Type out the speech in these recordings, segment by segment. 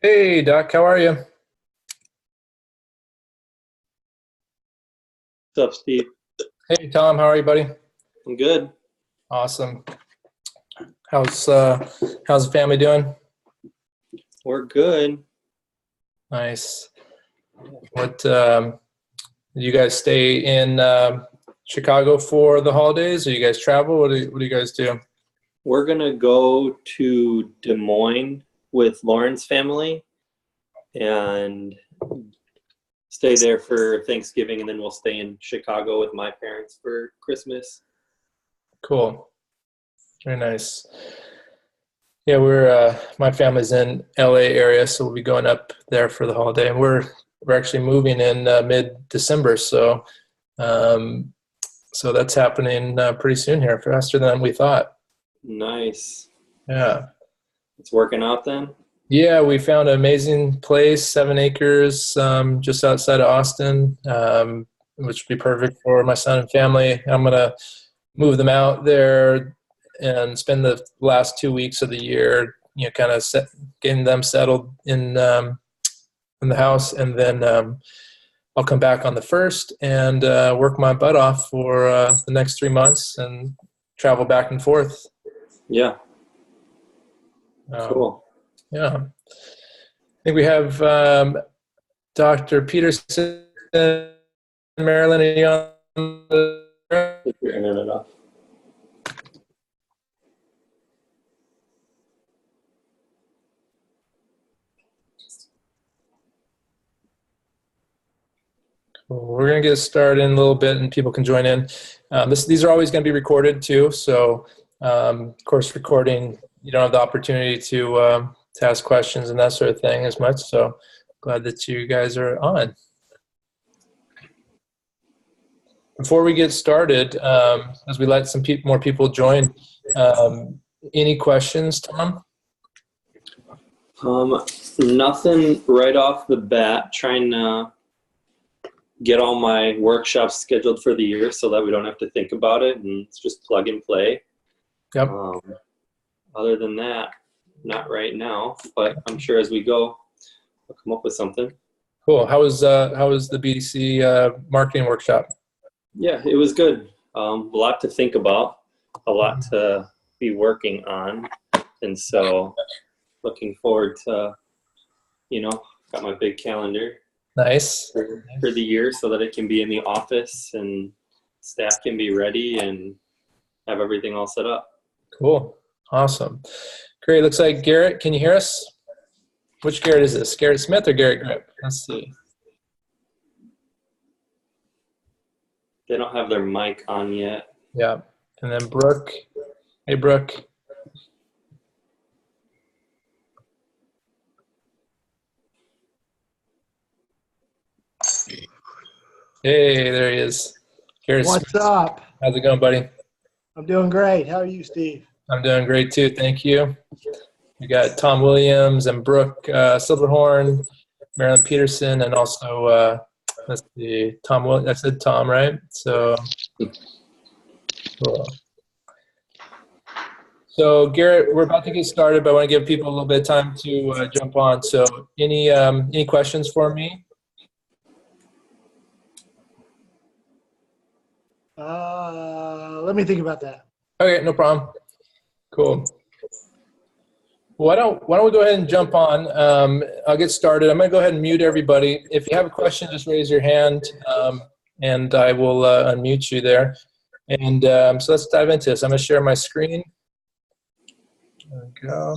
Hey, Doc, how are you? What's up, Steve? Hey, Tom, how are you, buddy? I'm good. Awesome. How's the family doing? We're good. Nice. What do you guys stay in Chicago for the holidays, or you guys travel? What do you guys do? We're gonna go to Des Moines with Lauren's family and stay there for Thanksgiving, and then we'll stay in Chicago with my parents for Christmas. Cool. Very nice. Yeah, we're my family's in LA area, so we'll be going up there for the holiday, and we're actually moving in mid-December, um, so that's happening pretty soon here, faster than we thought. Nice. Yeah. It's working out then? Yeah, we found an amazing place, 7 acres, just outside of Austin, which would be perfect for my son and family. I'm gonna move them out there and spend the last 2 weeks of the year, kind of getting them settled in the house, and then I'll come back on the first and work my butt off for the next 3 months and travel back and forth. Yeah, Um, cool. yeah. I think we have Dr. Peterson, Maryland. Are you on the... Take your internet off. We're going to get started in a little bit, and people can join in. These are always going to be recorded too. So, of course, recording, you don't have the opportunity to ask questions and that sort of thing as much. So, glad that you guys are on. Before we get started, as we let some more people join, any questions, Tom? Nothing right off the bat. Trying to get all my workshops scheduled for the year so that we don't have to think about it and it's just plug and play. Yep. Other than that, not right now, but I'm sure as we go, I'll come up with something. Cool. How was the BDC marketing workshop? Yeah, it was good. A lot to think about, a lot to be working on, and so looking forward to, got my big calendar Nice. for the year so that it can be in the office and staff can be ready and have everything all set up. Cool. Awesome. Great. Looks like Garrett. Can you hear us? Which Garrett is this? Garrett Smith or Garrett Grip? Let's see. They don't have their mic on yet. Yeah. And then Brooke. Hey, Brooke. Hey, there he is. Garrett What's Smith. up? How's it going, buddy? I'm doing great. How are you, Steve? I'm doing great too. Thank you. We got Tom Williams and Brooke Silverhorn, Marilyn Peterson, and also let's see, Tom. I said Tom, right? So cool. So Garrett, we're about to get started, but I want to give people a little bit of time to jump on. So any questions for me? Let me think about that. Okay, no problem. Cool. Why don't we go ahead and jump on? I'll get started. I'm going to go ahead and mute everybody. If you have a question, just raise your hand, and I will unmute you there. And so let's dive into this. I'm going to share my screen. There we go.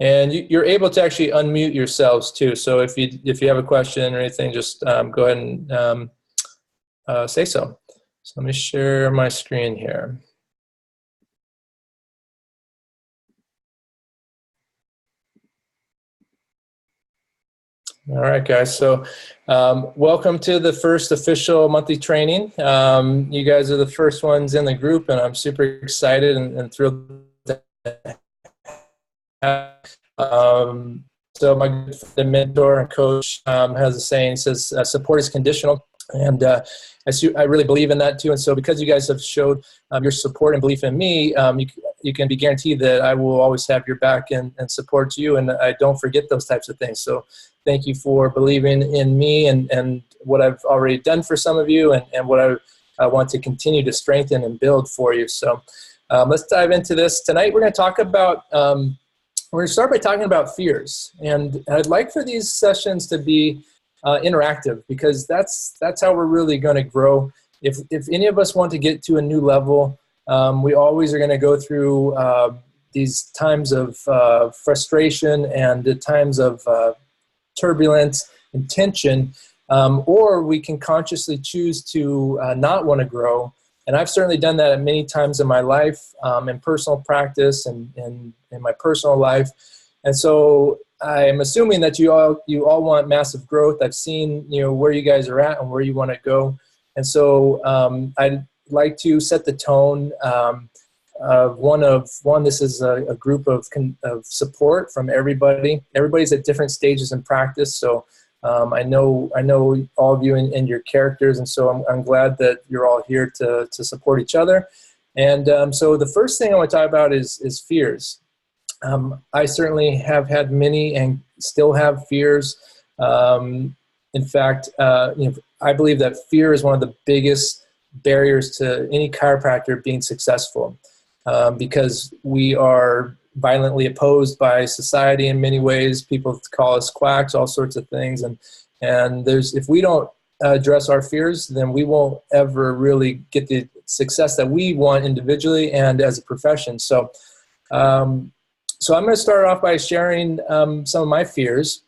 And you're able to actually unmute yourselves too. So if you have a question or anything, just go ahead and say so. So let me share my screen here. All right, guys. So welcome to the first official monthly training. You guys are the first ones in the group, and I'm super excited and thrilled to have. So the mentor and coach has a saying, he says, support is conditional. And I really believe in that too. And so because you guys have showed your support and belief in me, you can be guaranteed that I will always have your back and support you. And I don't forget those types of things. So thank you for believing in me and what I've already done for some of you and what I want to continue to strengthen and build for you. So let's dive into this. Tonight we're going to talk about, we're going to start by talking about fears. And I'd like for these sessions to be interactive, because that's how we're really going to grow. If any of us want to get to a new level, we always are going to go through these times of frustration and the times of turbulence and tension, or we can consciously choose to not want to grow. And I've certainly done that many times in my life, in personal practice and in my personal life. And so I'm assuming that you all want massive growth. I've seen where you guys are at and where you want to go. And so I'd like to set the tone this is a group of support from everybody. Everybody's at different stages in practice. So I know all of you and your characters. And so I'm glad that you're all here to support each other. And so the first thing I want to talk about is fears. I certainly have had many and still have fears. In fact, I believe that fear is one of the biggest barriers to any chiropractor being successful, because we are violently opposed by society in many ways. People call us quacks, all sorts of things. And if we don't address our fears, then we won't ever really get the success that we want individually and as a profession. So I'm going to start off by sharing some of my fears,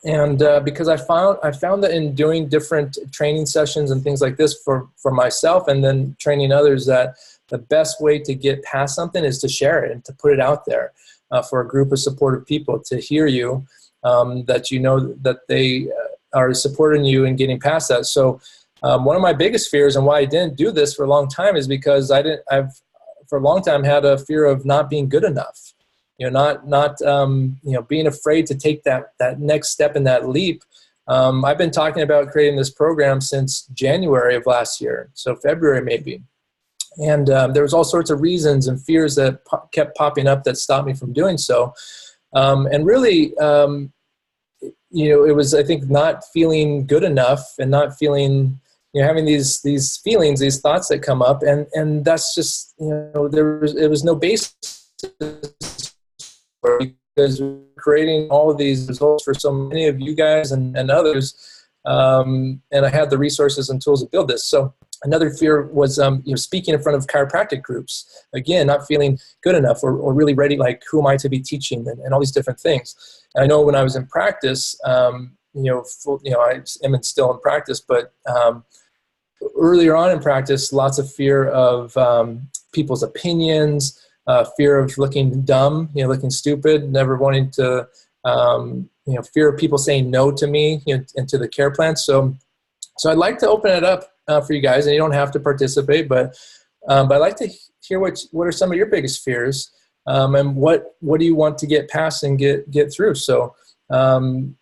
and because I found that in doing different training sessions and things like this for myself, and then training others, that the best way to get past something is to share it and to put it out there for a group of supportive people to hear you, that that they are supporting you and getting past that. So one of my biggest fears, and why I didn't do this for a long time, is because I've for a long time had a fear of not being good enough. Not being afraid to take that next step and that leap. I've been talking about creating this program since January of last year, so February maybe. And there was all sorts of reasons and fears that kept popping up that stopped me from doing so. And really, it was, I think, not feeling good enough and not feeling, having these feelings, these thoughts that come up, and that's just, it was no basis, because we're creating all of these results for so many of you guys and others, and I had the resources and tools to build this. So another fear was speaking in front of chiropractic groups. Again, not feeling good enough or really ready, like who am I to be teaching, and all these different things. And I know when I was in practice, I am still in practice, but earlier on in practice, lots of fear of people's opinions, fear of looking dumb, looking stupid, never wanting to, fear of people saying no to me, and to the care plan. So I'd like to open it up for you guys, and you don't have to participate, but I'd like to hear what are some of your biggest fears, and what do you want to get past and get through. So who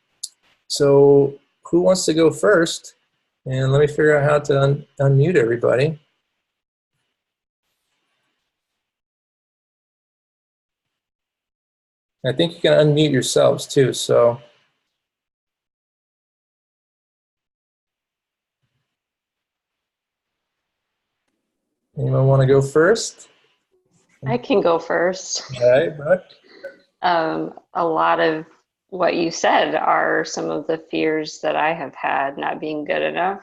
wants to go first? And let me figure out how to unmute everybody. I think you can unmute yourselves too, so. Anyone want to go first? I can go first. All right, Brooke. A lot of what you said are some of the fears that I have had, not being good enough,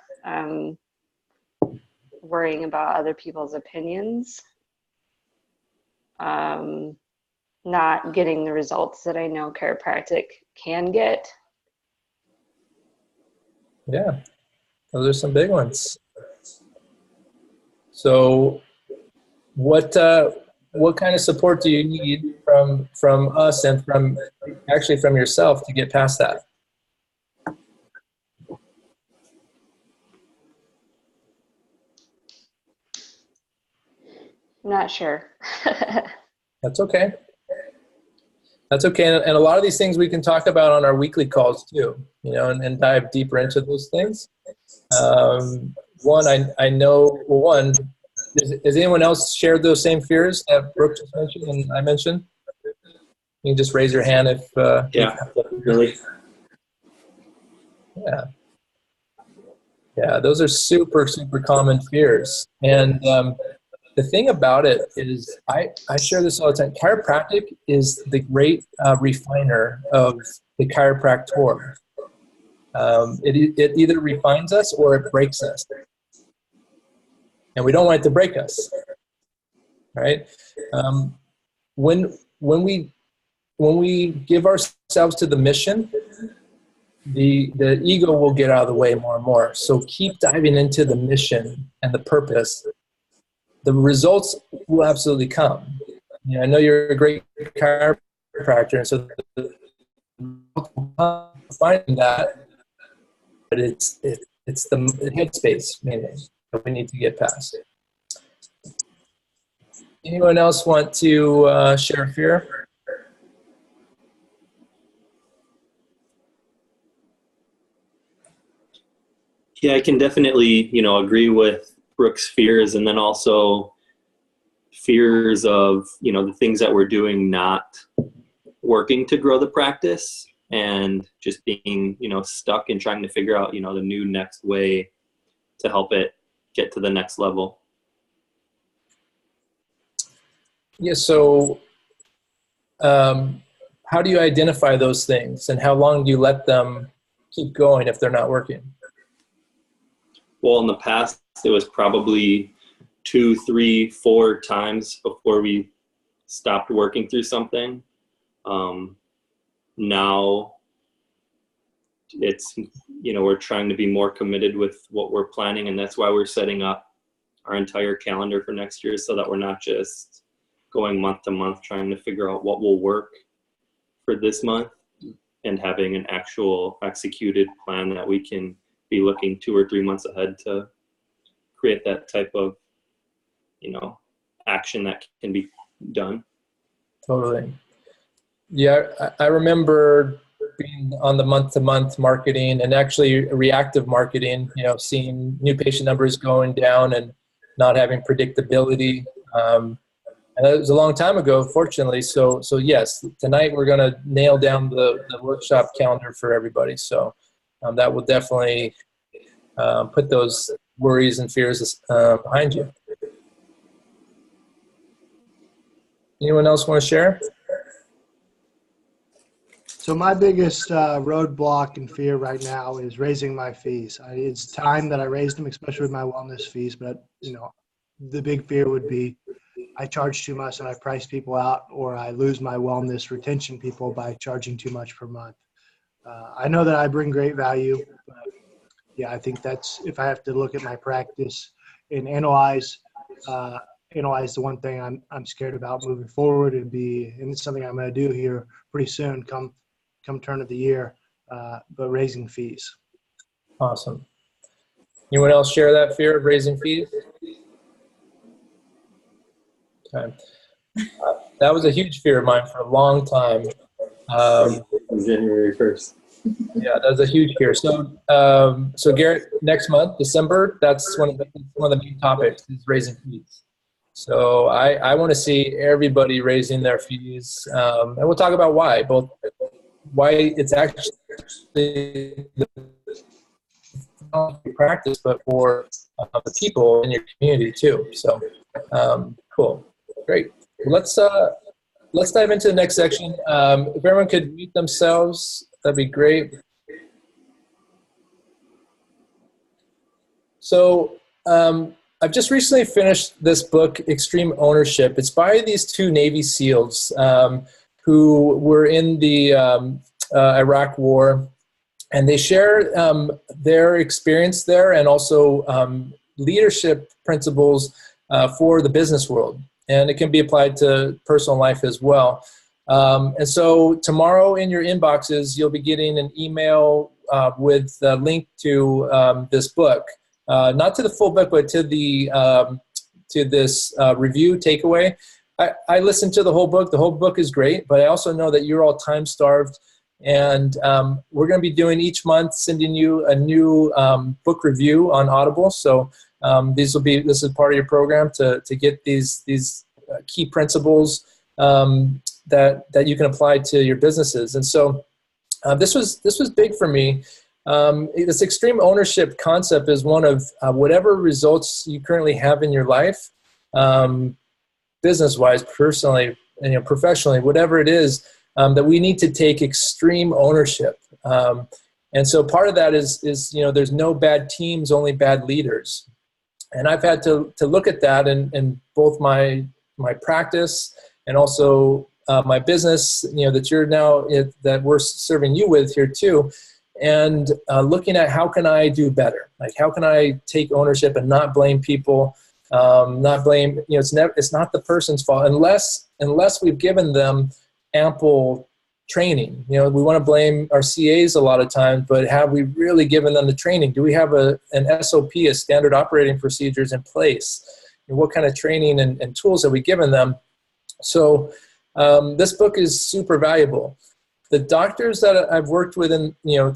worrying about other people's opinions, not getting the results that I know chiropractic can get. Yeah, those are some big ones. So what kind of support do you need from us and from yourself to get past that? I'm not sure. That's okay. That's okay. And a lot of these things we can talk about on our weekly calls too, and dive deeper into those things. One, I know, well, one, has anyone else shared those same fears that Brooke just mentioned and I mentioned? You can just raise your hand if Yeah, really. Yeah. Yeah, those are super, super common fears. And the thing about it is, I share this all the time. Chiropractic is the great refiner of the chiropractor. It either refines us or it breaks us. And we don't want it to break us, right? When we give ourselves to the mission, the ego will get out of the way more and more. So keep diving into the mission and the purpose. The results will absolutely come. You know, I know you're a great chiropractor, and so finding that, but it's the headspace mainly that we need to get past. Anyone else want to share a fear? Yeah, I can definitely, agree with Brooke's fears, and then also fears of, the things that we're doing not working to grow the practice, and just being, stuck and trying to figure out, the new next way to help it get to the next level. Yeah, so how do you identify those things, and how long do you let them keep going if they're not working? Well, in the past, it was probably 2, 3, 4 times before we stopped working through something. Now it's, we're trying to be more committed with what we're planning, and that's why we're setting up our entire calendar for next year, so that we're not just going month to month trying to figure out what will work for this month, and having an actual executed plan that we can be looking 2 or 3 months ahead to create that type of, action that can be done. Totally. Yeah, I remember being on the month-to-month marketing and actually reactive marketing, seeing new patient numbers going down and not having predictability. And that was a long time ago, fortunately. So yes, tonight we're going to nail down the workshop calendar for everybody. So that will definitely put those worries and fears behind you. Anyone else want to share? So my biggest roadblock and fear right now is raising my fees. It's time that I raised them, especially with my wellness fees. But the big fear would be I charge too much and I price people out, or I lose my wellness retention people by charging too much per month. I know that I bring great value, but yeah, I think that's, if I have to look at my practice and analyze the one thing I'm scared about moving forward, and it's something I'm going to do here pretty soon, come turn of the year, but raising fees. Awesome. Anyone else share that fear of raising fees? Okay. That was a huge fear of mine for a long time. January 1st. Yeah, that's a huge fear. So Garrett, next month, December, that's one of the main topics is raising fees. So I want to see everybody raising their fees, and we'll talk about why it's actually the practice, but for the people in your community too. So cool, great. Let's dive into the next section. If everyone could mute themselves, that'd be great. So I've just recently finished this book, Extreme Ownership. It's by these 2 Navy SEALs who were in the Iraq War, and they share their experience there and also leadership principles for the business world. And it can be applied to personal life as well. And so tomorrow in your inboxes, you'll be getting an email with a link to this book. Not to the full book, but to this review takeaway. I listened to the whole book. The whole book is great, but I also know that you're all time starved And we're going to be doing each month, sending you a new book review on Audible. So this is part of your program to get these key principles that you can apply to your businesses. And so this was big for me. This extreme ownership concept is one of whatever results you currently have in your life, business-wise, personally, professionally, whatever it is, that we need to take extreme ownership. And so part of that is there's no bad teams, only bad leaders. And I've had to look at that in both my practice and also my business, that we're serving you with here too. And looking at how can I do better? Like, how can I take ownership and not blame people, not blame, it's not the person's fault unless we've given them ample training. We want to blame our CAs a lot of times, but have we really given them the training? Do we have an SOP, a standard operating procedures in place? And what kind of training and tools have we given them? So this book is super valuable. The doctors that I've worked with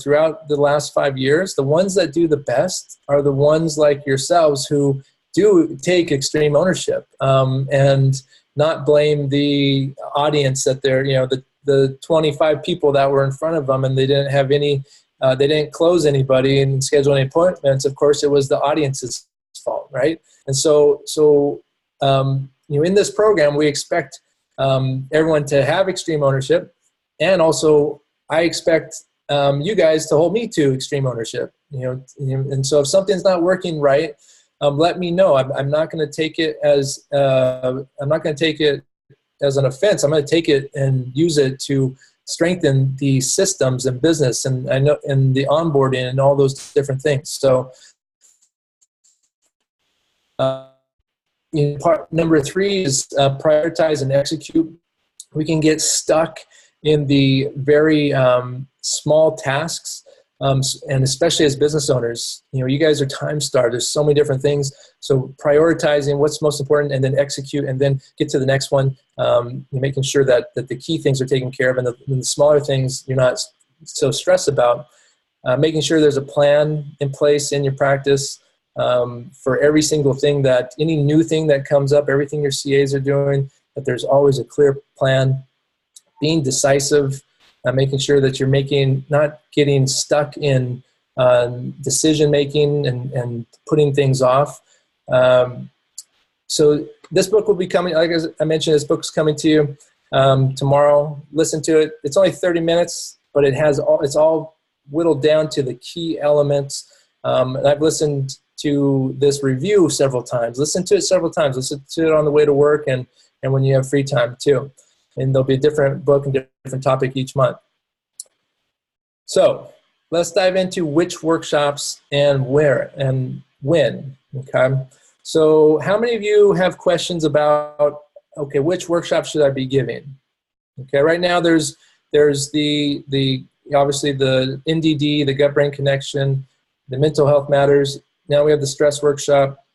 throughout the last 5 years, the ones that do the best are the ones like yourselves who do take extreme ownership and not blame the audience that they're, the 25 people that were in front of them and they didn't have any, they didn't close anybody and schedule any appointments. Of course, it was the audience's fault, right? And so in this program, we expect everyone to have extreme ownership. And also, I expect you guys to hold me to extreme ownership. And so if something's not working right, let me know. I'm not going to take it as an offense. I'm going to take it and use it to strengthen the systems and business and the onboarding and all those different things. So, part number 3 is prioritize and execute. We can get stuck in the very small tasks, and especially as business owners, you guys are time starved. There's so many different things. So prioritizing what's most important and then execute and then get to the next one, making sure that the key things are taken care of and the smaller things you're not so stressed about. Making sure there's a plan in place in your practice for every single thing, that any new thing that comes up, everything your CAs are doing, that there's always a clear plan. Being decisive, making sure that you're not getting stuck in decision-making and putting things off. So this book will be coming, like I mentioned, this book's coming to you tomorrow. Listen to it. It's only 30 minutes, but it's all whittled down to the key elements. And I've listened to this review several times. Listen to it several times. Listen to it on the way to work and when you have free time too. And there'll be a different book and different topic each month. So let's dive into which workshops and where and when, okay? So how many of you have questions about, okay, which workshop should I be giving? Okay, right now there's the obviously the NDD, the gut-brain connection, the mental health matters. Now we have the stress workshop.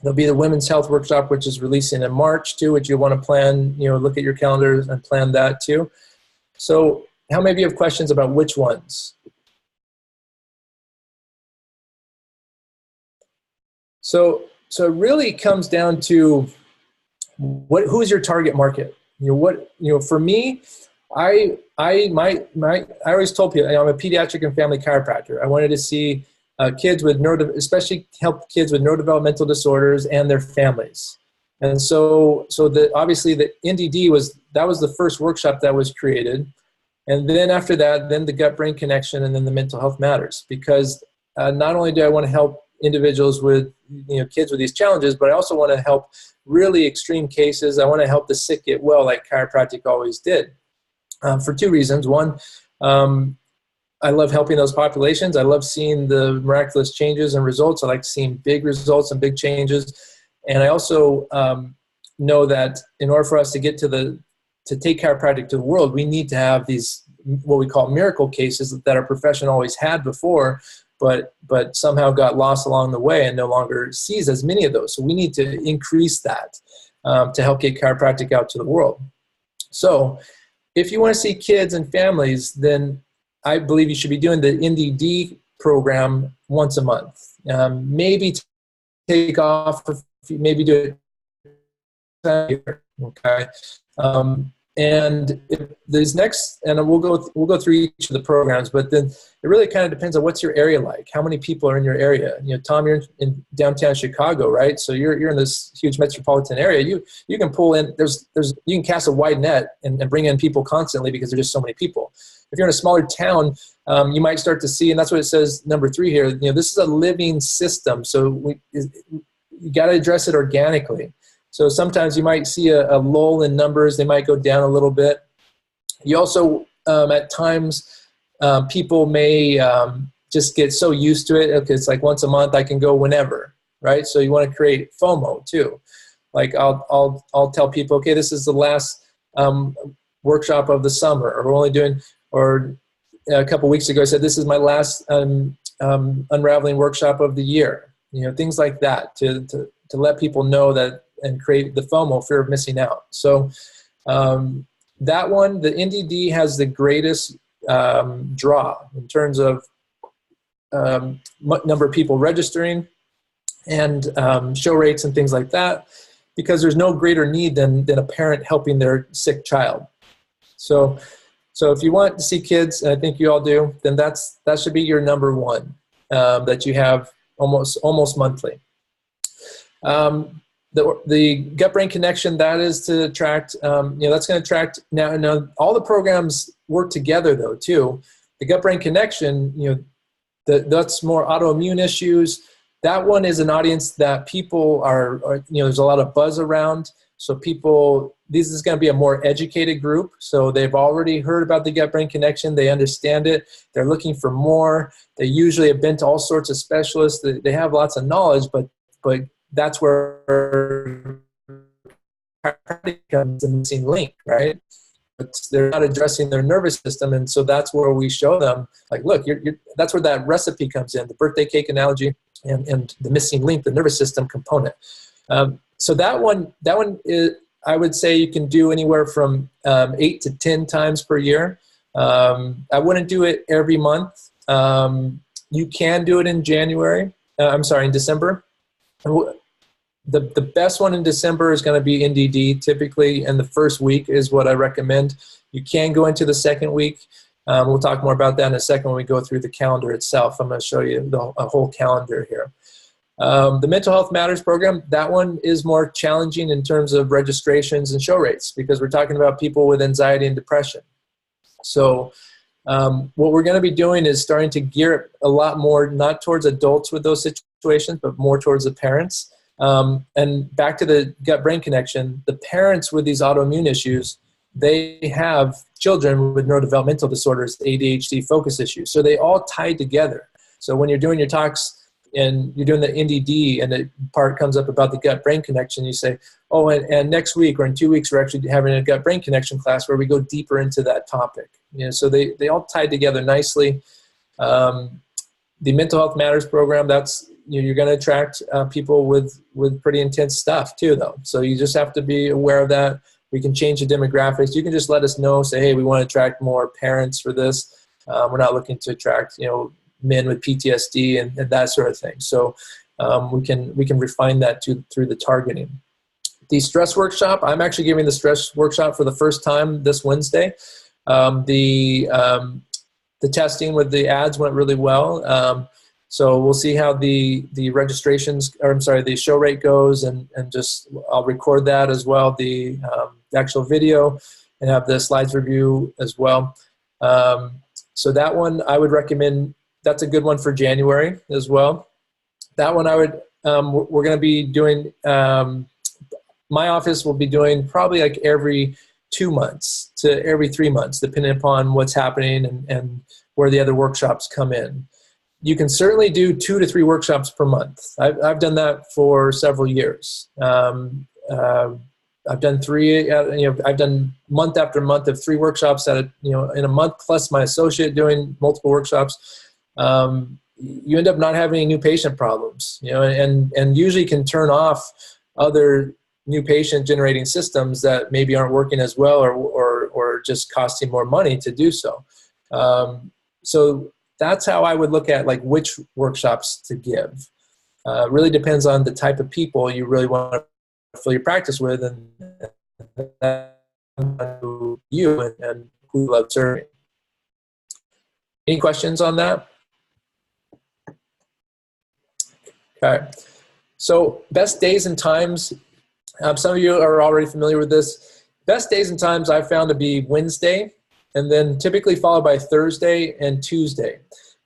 There'll be the women's health workshop, which is releasing in March too, which you want to plan, look at your calendars and plan that too. So how many of you have questions about which ones? So it really comes down to who's your target market? For me, I always told people, I'm a pediatric and family chiropractor. I wanted to see kids with especially help kids with neurodevelopmental disorders and their families. And so obviously the NDD was the first workshop that was created. And then after that, then the gut-brain connection and then the mental health matters, because not only do I want to help individuals with, kids with these challenges, but I also want to help really extreme cases. I want to help the sick get well, like chiropractic always did, for 2 reasons. One, I love helping those populations. I love seeing the miraculous changes and results. I like seeing big results and big changes. And I also know that in order for us to get to take chiropractic to the world, we need to have these, what we call miracle cases that our profession always had before, but somehow got lost along the way and no longer sees as many of those. So we need to increase that to help get chiropractic out to the world. So if you want to see kids and families, then I believe you should be doing the NDD program once a month. Maybe take off, maybe do it here, okay? And if these next, and we'll go through each of the programs, but then it really kind of depends on what's your area like. How many people are in your area? You know, Tom, you're in downtown Chicago, right? So you're in this huge metropolitan area. You can pull in. You can cast a wide net and bring in people constantly because there's just so many people. If you're in a smaller town, you might start to see, and that's what it says number 3 here. You know, this is a living system, so you got to address it organically. So sometimes you might see a lull in numbers. They might go down a little bit. You also, at times, people may just get so used to it. Okay, it's like once a month, I can go whenever, right? So you want to create FOMO too. Like I'll tell people, okay, this is the last workshop of the summer, or we're only doing, or a couple weeks ago I said, this is my last unraveling workshop of the year. You know, things like that to let people know that, and create the FOMO, fear of missing out. So that one, the NDD has the greatest draw in terms of number of people registering and show rates and things like that, because there's no greater need than a parent helping their sick child. So if you want to see kids, and I think you all do, then that should be your number one that you have almost monthly. The gut-brain connection, that is to attract, that's going to attract, now all the programs work together though too. The gut-brain connection, that's more autoimmune issues. That one is an audience that people are there's a lot of buzz around. So this is going to be a more educated group. So they've already heard about the gut-brain connection. They understand it. They're looking for more. They usually have been to all sorts of specialists. They have lots of knowledge, but that's where becomes the missing link, right? But they're not addressing their nervous system, and so that's where we show them, like, look, that's where that recipe comes in, the birthday cake analogy, and the missing link, the nervous system component. So that one is, I would say you can do anywhere from 8 to 10 times per year. I wouldn't do it every month. You can do it in in December. The best one in December is going to be NDD typically, and the first week is what I recommend. You can go into the second week. We'll talk more about that in a second when we go through the calendar itself. I'm going to show you a whole calendar here. The Mental Health Matters program, that one is more challenging in terms of registrations and show rates, because we're talking about people with anxiety and depression. So what we're going to be doing is starting to gear it a lot more, not towards adults with those situations, but more towards the parents. And back to the gut-brain connection, the parents with these autoimmune issues, they have children with neurodevelopmental disorders, ADHD, focus issues. So they all tie together. So when you're doing your talks and you're doing the NDD and the part comes up about the gut-brain connection, you say, oh, and next week or in 2 weeks, we're actually having a gut-brain connection class where we go deeper into that topic. So they all tie together nicely. The Mental Health Matters program, that's, you're going to attract people with pretty intense stuff too, though. So you just have to be aware of that. We can change the demographics. You can just let us know, say, hey, we want to attract more parents for this. We're not looking to attract, men with PTSD and that sort of thing. So we can refine that through the targeting. The stress workshop, I'm actually giving the stress workshop for the first time this Wednesday. The testing with the ads went really well. So we'll see how the the show rate goes, and just I'll record that as well, the actual video, and have the slides review as well. So that one I would recommend. That's a good one for January as well. That one I would, we're going to be doing, my office will be doing probably like every 2 months to every 3 months, depending upon what's happening and where the other workshops come in. You can certainly do 2 to 3 workshops per month. I've done that for several years. I've done 3, I've done month after month of 3 workshops in a month, plus my associate doing multiple workshops. You end up not having any new patient problems, and usually can turn off other new patient generating systems that maybe aren't working as well or just costing more money to do so. so that's how I would look at like which workshops to give. Really depends on the type of people you really want to fill your practice with, and you and who you love serving. Any questions on that? Okay. So best days and times. Some of you are already familiar with this. Best days and times I've found to be Wednesday, and then typically followed by Thursday and Tuesday.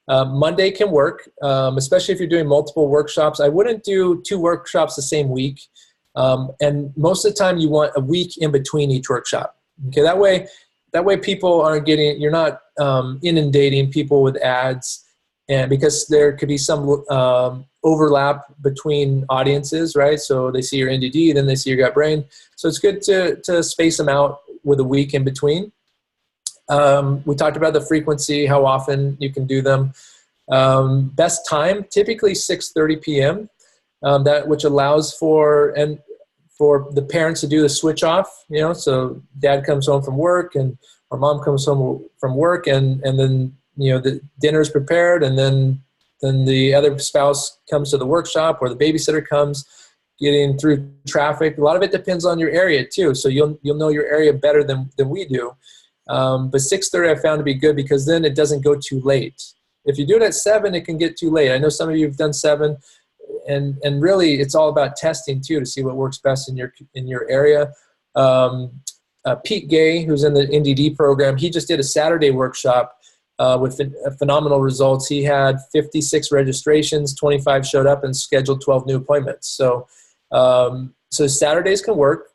Monday can work, especially if you're doing multiple workshops. I wouldn't do 2 workshops the same week. And most of the time you want a week in between each workshop. Okay, that way people aren't getting, you're not inundating people with ads, and because there could be some overlap between audiences, right? So they see your NDD, then they see your gut brain. So it's good to space them out with a week in between. We talked about the frequency, how often you can do them. Best time, typically 6:30 p.m. Which allows for the parents to do the switch off, so dad comes home from work or mom comes home from work, and then, the dinner's prepared, and then the other spouse comes to the workshop, or the babysitter comes, getting through traffic. A lot of it depends on your area too. So you'll know your area better than we do. But 6:30 I found to be good, because then it doesn't go too late. If you do it at 7, it can get too late. I know some of you have done 7, and really it's all about testing too, to see what works best in your area. Pete Gay, who's in the NDD program, he just did a Saturday workshop with phenomenal results. He had 56 registrations, 25 showed up, and scheduled 12 new appointments. So Saturdays can work.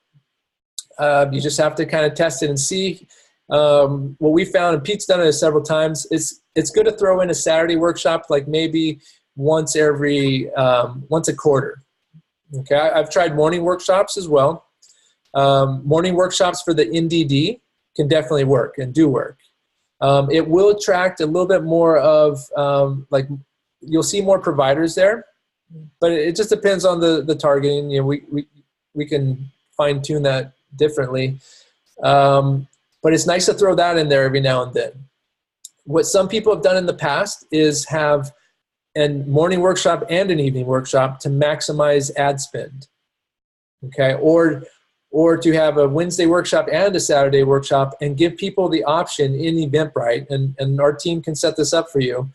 You just have to kind of test it and see. What we found, and Pete's done it several times, it's good to throw in a Saturday workshop, like maybe once a quarter. Okay, I've tried morning workshops as well. Morning workshops for the NDD can definitely work and do work. It will attract a little bit more of, you'll see more providers there, but it just depends on the targeting. We can fine tune that differently. But it's nice to throw that in there every now and then. What some people have done in the past is have a morning workshop and an evening workshop to maximize ad spend. Okay, or to have a Wednesday workshop and a Saturday workshop, and give people the option in Eventbrite, and our team can set this up for you,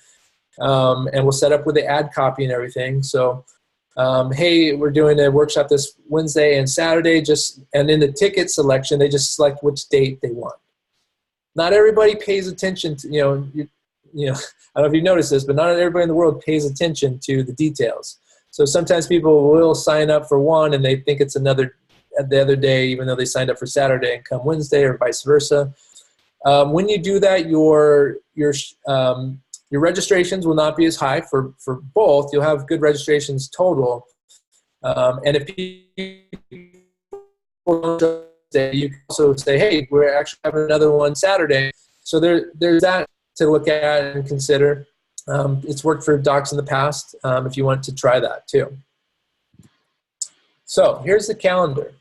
and we'll set up with the ad copy and everything. So, hey, we're doing a workshop this Wednesday and Saturday, and in the ticket selection, they just select which date they want. Not everybody pays attention to, I don't know if you noticed this, but not everybody in the world pays attention to the details. So sometimes people will sign up for one and they think it's the other day, even though they signed up for Saturday and come Wednesday, or vice versa. When you do that, your registrations will not be as high for both. You'll have good registrations total. And if people you can also say, hey, we're actually having another one Saturday. So there's that to look at and consider. It's worked for docs in the past, if you want to try that too. So here's the calendar.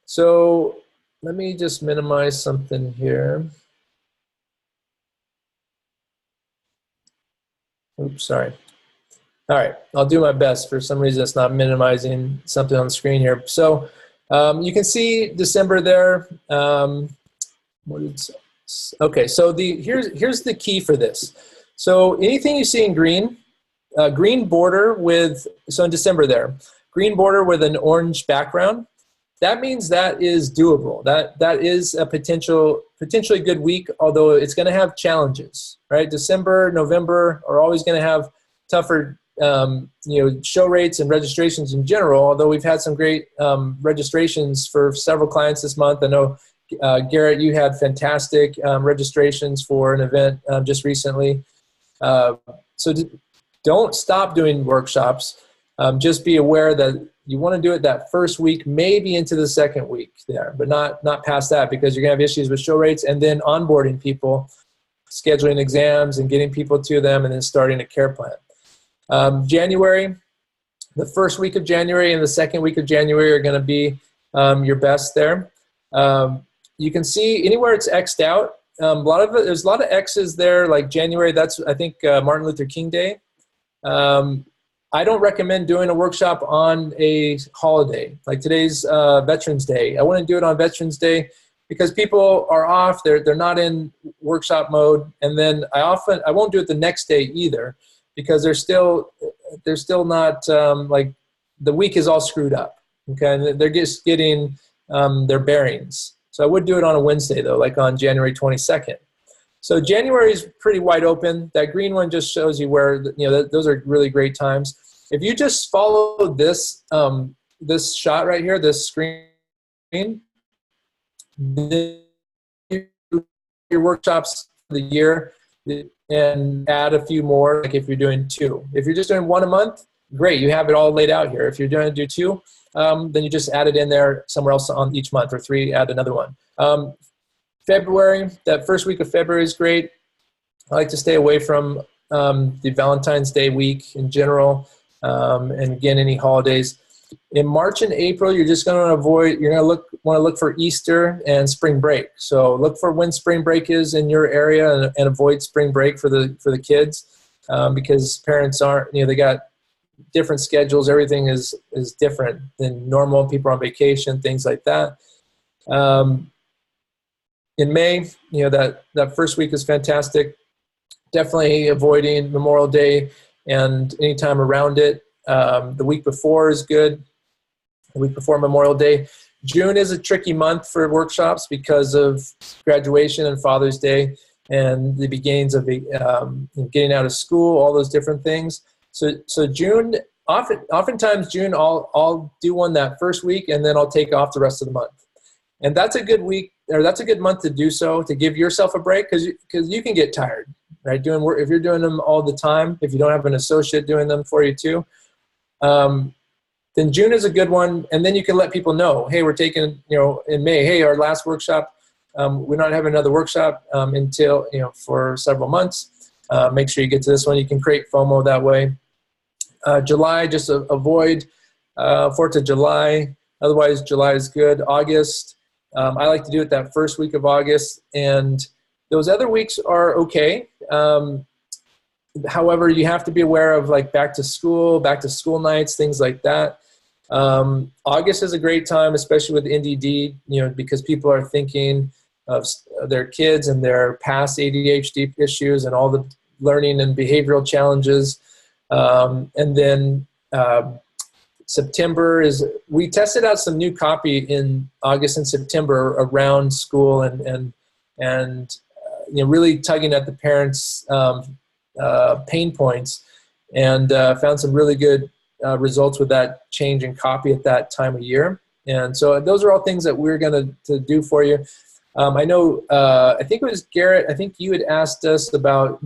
So let me just minimize something here. Oops, sorry. All right, I'll do my best. For some reason, it's not minimizing something on the screen here. So you can see December there. Okay, so here's the key for this. So anything you see in green, green border so in December there, green border with an orange background, that means that is doable. That is a potentially good week, although it's going to have challenges, right? December, November are always going to have tougher show rates and registrations in general, although we've had some great registrations for several clients this month. I know, Garrett, you had fantastic registrations for an event just recently. So don't stop doing workshops. Just be aware that you want to do it that first week, maybe into the second week there, but not past that, because you're going to have issues with show rates, and then onboarding people, scheduling exams and getting people to them, and then starting a care plan. January, the first week of January and the second week of January are going to be your best there. You can see anywhere it's X'd out, there's a lot of X's there, like January, that's, I think, Martin Luther King Day. I don't recommend doing a workshop on a holiday. Like today's Veterans Day. I wouldn't do it on Veterans Day because people are off, they're not in workshop mode. And then I won't do it the next day either because they're still not, like the week is all screwed up. Okay, and they're just getting their bearings. So I would do it on a Wednesday though, like on January 22nd. So January is pretty wide open. That green one just shows you where, those are really great times. If you just follow this, this shot right here, this screen, your workshops for the year and add a few more, like if you're doing 2. If you're just doing 1 a month, great, you have it all laid out here. If you're going to do 2, then you just add it in there somewhere else on each month, or 3, add another one. February, that first week of February is great. I like to stay away from the Valentine's Day week in general, and again, any holidays. In March and April, you're just going to avoid, you're going to want to look for Easter and spring break. So look for when spring break is in your area and avoid spring break for the kids, because parents aren't, they got different schedules. Everything is different than normal. People are on vacation, things like that. In May, that first week is fantastic. Definitely avoiding Memorial Day and any time around it. The week before is good. The week before Memorial Day. June is a tricky month for workshops because of graduation and Father's Day and the beginnings of getting out of school, all those different things. So June, oftentimes June, I'll do one that first week and then I'll take off the rest of the month. And that's a good week, or that's a good month to do so, to give yourself a break, because you can get tired, right? Doing work, if you're doing them all the time, if you don't have an associate doing them for you too, then June is a good one. And then you can let people know, hey, we're taking, in May, hey, our last workshop, we're not having another workshop until, for several months. Make sure you get to this one. You can create FOMO that way. July, just avoid 4th of July. Otherwise, July is good. August, I like to do it that first week of August, and those other weeks are okay. However, you have to be aware of like back to school nights, things like that. August is a great time, especially with NDD, because people are thinking of their kids and their past ADHD issues and all the learning and behavioral challenges. And then September we tested out some new copy in August and September around school and really tugging at the parents' pain points, and found some really good results with that change in copy at that time of year. And so those are all things that we're going to do for you. I know, I think it was Garrett, I think you had asked us about,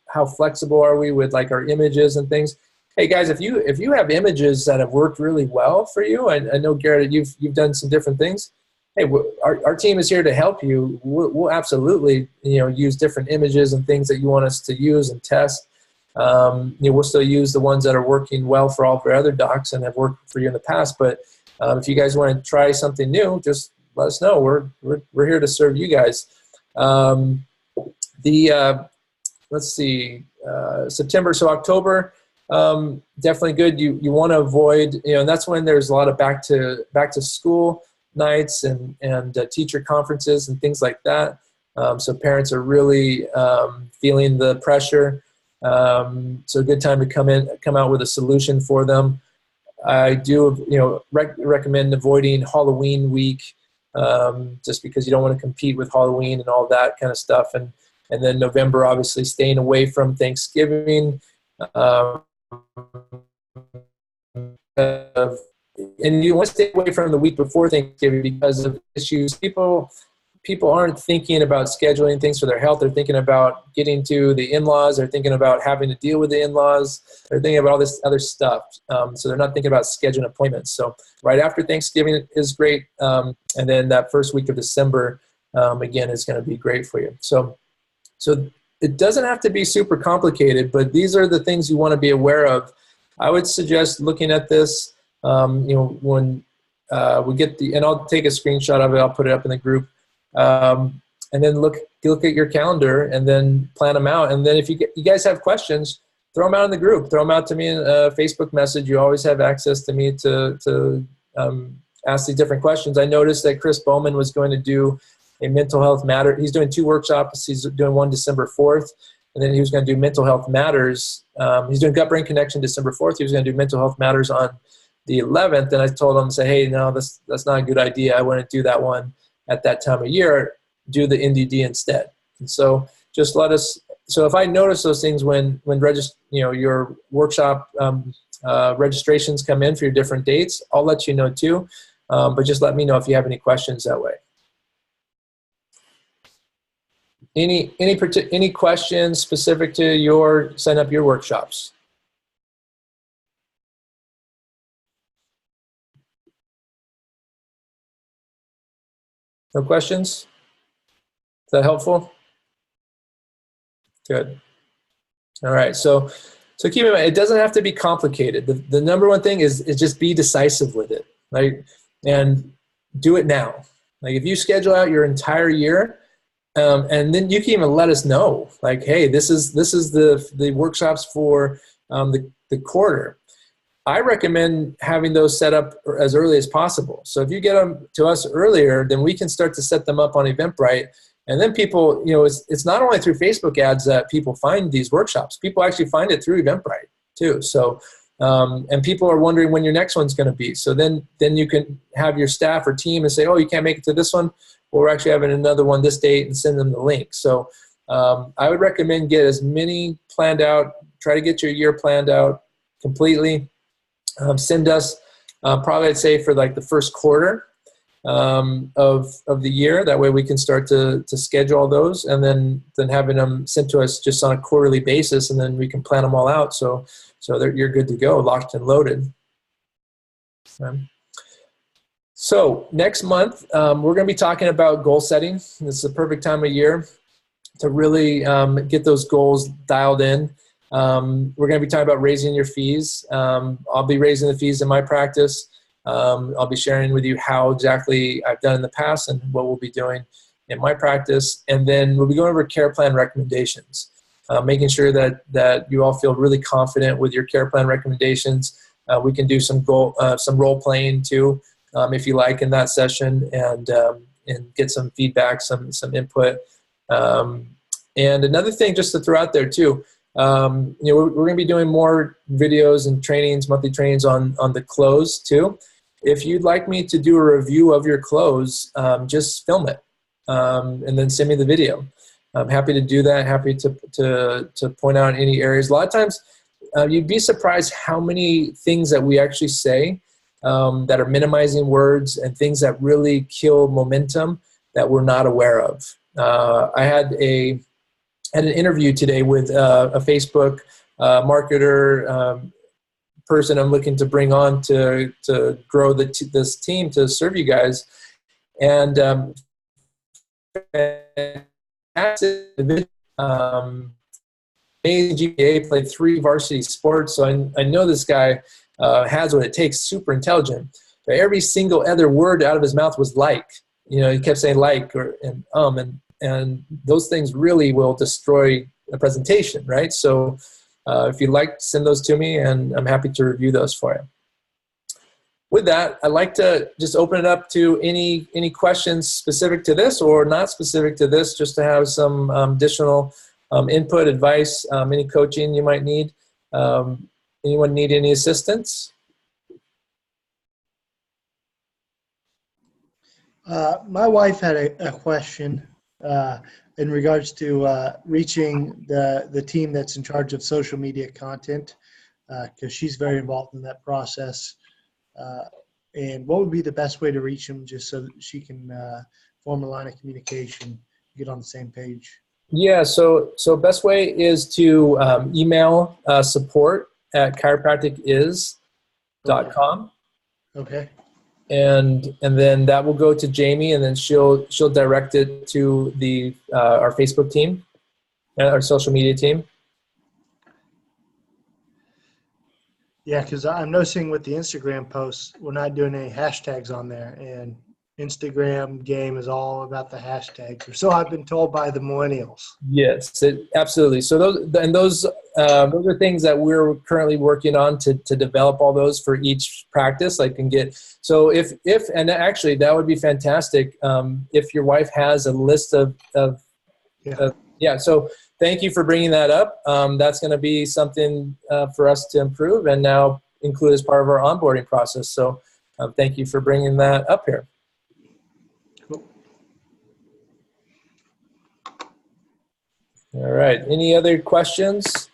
how flexible are we with like our images and things. Hey guys, if you have images that have worked really well for you, I know Garrett, you've done some different things. Hey, our team is here to help you. We'll absolutely use different images and things that you want us to use and test. We'll still use the ones that are working well for all of our other docs and have worked for you in the past. But if you guys want to try something new, just let us know. We're here to serve you guys. Let's see, September, so October. Definitely good. You want to avoid, and that's when there's a lot of back to school nights and teacher conferences and things like that. So parents are really feeling the pressure. So a good time to come out with a solution for them. I do, recommend avoiding Halloween week, just because you don't want to compete with Halloween and all that kind of stuff. And then November, obviously staying away from Thanksgiving. And you want to stay away from the week before Thanksgiving because of issues. People aren't thinking about scheduling things for their health. They're thinking about getting to the in-laws. They're thinking about having to deal with the in-laws. They're thinking about all this other stuff. So they're not thinking about scheduling appointments. So right after Thanksgiving is great. And then that first week of December, again, is going to be great for you. So it doesn't have to be super complicated, but these are the things you want to be aware of. I would suggest looking at this, when we get and I'll take a screenshot of it. I'll put it up in the group. and then look at your calendar and then plan them out. And then if you guys have questions, throw them out in the group. Throw them out to me in a Facebook message. You always have access to me to ask these different questions. I noticed that Chris Bowman was going to do a mental health matter. He's doing 2 workshops. He's doing one December 4th, and then he was going to do mental health matters. He's doing gut brain connection December 4th. He was going to do mental health matters on the 11th. And I told him, say, hey, no, that's not a good idea. I wouldn't do that one at that time of year. Do the NDD instead. And so just let us. So if I notice those things when your workshop registrations come in for your different dates, I'll let you know too. But just let me know if you have any questions that way. Any questions specific to setting up your workshops? No questions? Is that helpful? Good. All right. So keep in mind, it doesn't have to be complicated. The number one thing is just be decisive with it, right? And do it now. Like if you schedule out your entire year, and then you can even let us know, like, hey, this is the workshops for the quarter. I recommend having those set up as early as possible. So if you get them to us earlier, then we can start to set them up on Eventbrite. And then people, it's not only through Facebook ads that people find these workshops. People actually find it through Eventbrite too. So, and people are wondering when your next one's going to be. So then you can have your staff or team and say, oh, you can't make it to this one. Well, we're actually having another one this date, and send them the link. So I would recommend get as many planned out. Try to get your year planned out completely. Send us probably, I'd say, for like the first quarter of the year. That way we can start to schedule all those, and then having them sent to us just on a quarterly basis, and then we can plan them all out so that you're good to go, locked and loaded. So next month, we're going to be talking about goal setting. This is the perfect time of year to really get those goals dialed in. We're going to be talking about raising your fees. I'll be raising the fees in my practice. I'll be sharing with you how exactly I've done in the past and what we'll be doing in my practice. And then we'll be going over care plan recommendations, making sure that you all feel really confident with your care plan recommendations. We can do some role playing too, if you like, in that session, and get some feedback, some input. And another thing just to throw out there too, we're going to be doing more videos and trainings, monthly trainings on the close too. If you'd like me to do a review of your close, just film it and then send me the video. I'm happy to do that. Happy to point out any areas. A lot of times, you'd be surprised how many things that we actually say that are minimizing words and things that really kill momentum that we're not aware of. I had an interview today with a Facebook marketer person I'm looking to bring on to grow this team to serve you guys. And amazing GPA, played 3 varsity sports, so I know this guy has what it takes, super intelligent. But every single other word out of his mouth was like. He kept saying like and those things really will destroy a presentation, right? So if you'd like, send those to me, and I'm happy to review those for you. With that, I'd like to just open it up to any questions specific to this or not specific to this, just to have some additional input, advice, any coaching you might need. Anyone need any assistance? My wife had a question in regards to reaching the team that's in charge of social media content, because she's very involved in that process. And what would be the best way to reach them, just so that she can form a line of communication, get on the same page? Yeah, so best way is to email support@chiropractic.is.com. Okay. And then that will go to Jamie, and then she'll direct it to our Facebook team, our social media team. Yeah, because I'm noticing with the Instagram posts, we're not doing any hashtags on there, and Instagram game is all about the hashtags, or so I've been told by the millennials. Yes, absolutely. So those are things that we're currently working on to develop all those for each practice. I can get so if and actually that would be fantastic if your wife has a list of yeah. So thank you for bringing that up. That's going to be something for us to improve and now include as part of our onboarding process. So thank you for bringing that up here. All right. Any other questions?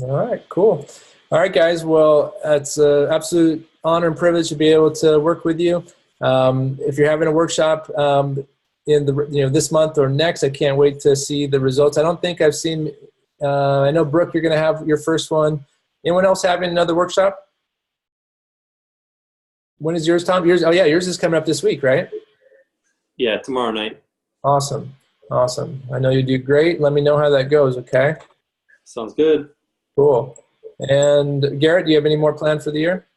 All right, cool. All right, guys. Well, it's an absolute honor and privilege to be able to work with you. If you're having a workshop in the this month or next, I can't wait to see the results. I don't think I've seen. I know Brooke, you're going to have your first one. Anyone else having another workshop? When is yours, Tom? Yours? Oh yeah, yours is coming up this week, right? Yeah, tomorrow night. Awesome. Awesome. I know you do great. Let me know how that goes, okay? Sounds good. Cool. And Garrett, do you have any more planned for the year?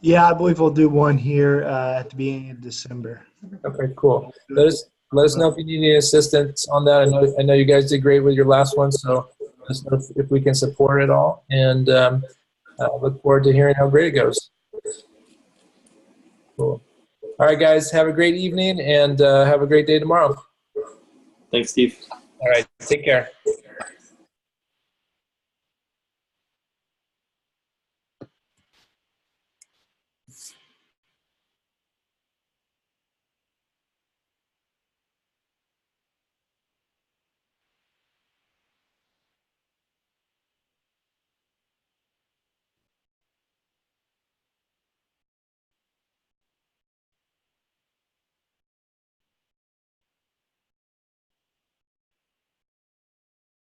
Yeah, I believe we'll do one here at the beginning of December. Okay, cool. Let us know if you need any assistance on that. I know you guys did great with your last one, so let us know if we can support it all. And look forward to hearing how great it goes. Cool. All right, guys, have a great evening and have a great day tomorrow. Thanks, Steve. All right, take care.